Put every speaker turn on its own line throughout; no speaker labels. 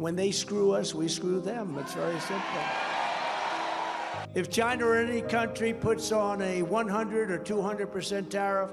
When they screw us, we screw them. It's very simple. If China or any country puts on a 100 or 200% tariff,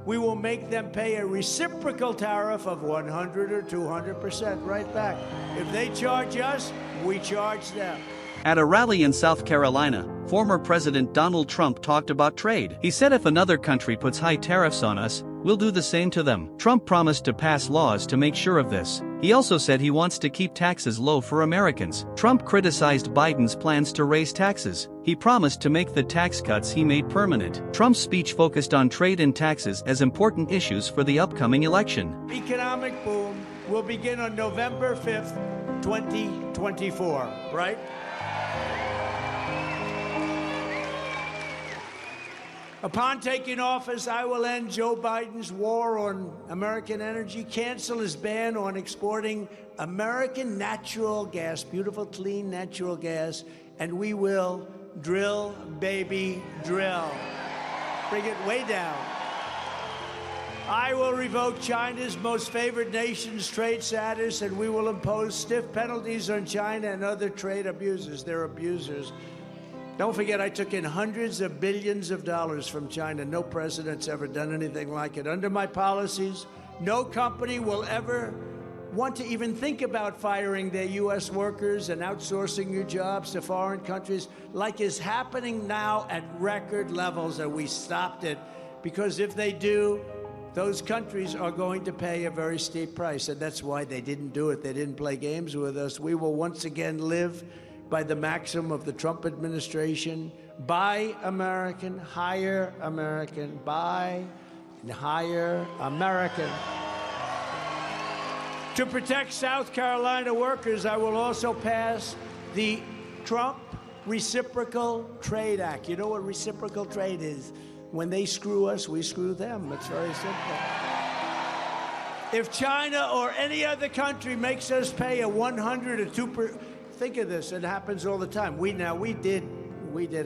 we will make them pay a reciprocal tariff of 100 or 200% right back. If they charge us, we charge them.
At a rally in South Carolina, former President Donald Trump talked about trade. He said if another country puts high tariffs on us, we'll do the same to them. Trump promised to pass laws to make sure of this. He also said he wants to keep taxes low for Americans. Trump criticized Biden's plans to raise taxes. He promised to make the tax cuts he made permanent. Trump's speech focused on trade and taxes as important issues for the upcoming election.
Economic boom will begin on November 5th, 2024, right? Upon taking office, I will end Joe Biden's war on American energy, cancel his ban on exporting American natural gas, beautiful, clean natural gas, and we will drill, baby, drill. Bring it way down. I will revoke China's most favored nation's trade status, and we will impose stiff penalties on China and other trade abusers. They're abusers. Don't forget, I took in hundreds of billions of dollars from China. No president's ever done anything like it. Under my policies, no company will ever want to even think about firing their U.S. workers and outsourcing your jobs to foreign countries like is happening now at record levels, and we stopped it. Because if they do, those countries are going to pay a very steep price, and that's why they didn't do it. They didn't play games with us. We will once again live by the maxim of the Trump administration: buy American, hire American, buy and hire American. To protect South Carolina workers, I will also pass the Trump Reciprocal Trade Act. You know what reciprocal trade is? When they screw us, we screw them. It's very simple. If China or any other country makes us pay a 100 or 2%, think of this, it happens all the time. We did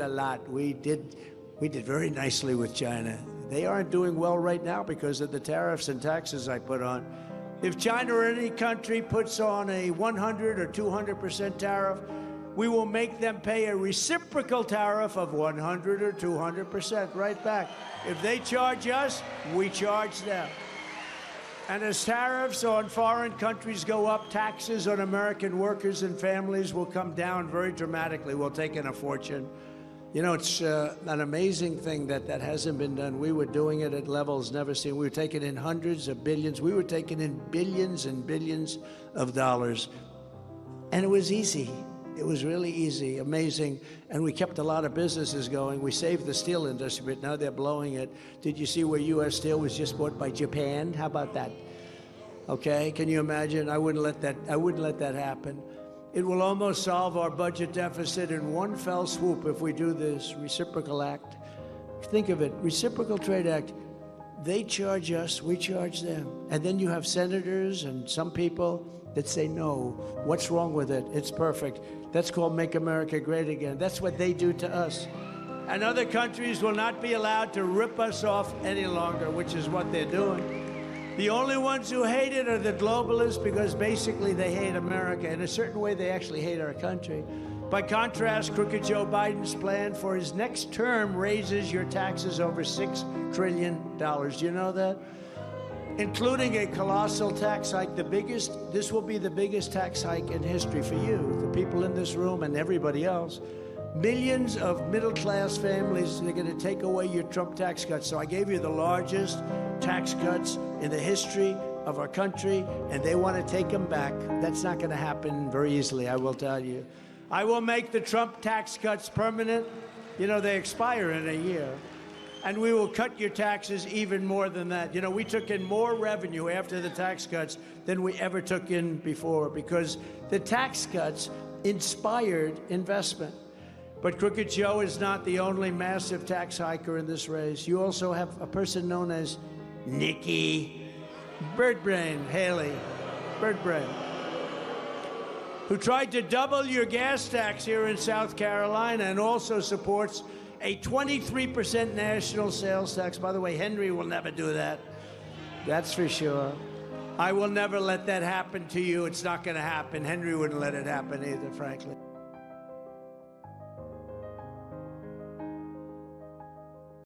a lot. We did very nicely with China. They aren't doing well right now because of the tariffs and taxes I put on. If China or any country puts on a 100 or 200% tariff, we will make them pay a reciprocal tariff of 100 or 200% right back. If they charge us, we charge them. And as tariffs on foreign countries go up, taxes on American workers and families will come down very dramatically. We'll take in a fortune. You know, it's an amazing thing that hasn't been done. We were doing it at levels never seen. We were taking in hundreds of billions. We were taking in billions and billions of dollars. And it was easy. It was really easy, amazing, and we kept a lot of businesses going. We saved the steel industry, but now they're blowing it. Did you see where U.S. Steel was just bought by Japan? How about that? Okay, can you imagine? I wouldn't let that happen. It will almost solve our budget deficit in one fell swoop if we do this Reciprocal Act. Think of it, Reciprocal Trade Act. They charge us, we charge them. And then you have senators and some people that say, no, what's wrong with it? It's perfect. That's called Make America Great Again. That's what they do to us. And other countries will not be allowed to rip us off any longer, which is what they're doing. The only ones who hate it are the globalists, because basically they hate America. In a certain way, they actually hate our country. By contrast, crooked Joe Biden's plan for his next term raises your taxes over $6 trillion. Do you know that? Including a colossal tax hike, this will be the biggest tax hike in history for you, the people in this room and everybody else. Millions of middle-class families, they're going to take away your Trump tax cuts. So I gave you the largest tax cuts in the history of our country, and they want to take them back. That's not going to happen very easily, I will tell you. I will make the Trump tax cuts permanent. You know, they expire in a year. And we will cut your taxes even more than that. You know, we took in more revenue after the tax cuts than we ever took in before, because the tax cuts inspired investment. But Crooked Joe is not the only massive tax hiker in this race. You also have a person known as Nikki Birdbrain Haley, Birdbrain, who tried to double your gas tax here in South Carolina and also supports a 23% national sales tax. By the way, Henry will never do that. That's for sure. I will never let that happen to you. It's not going to happen. Henry wouldn't let it happen either, frankly.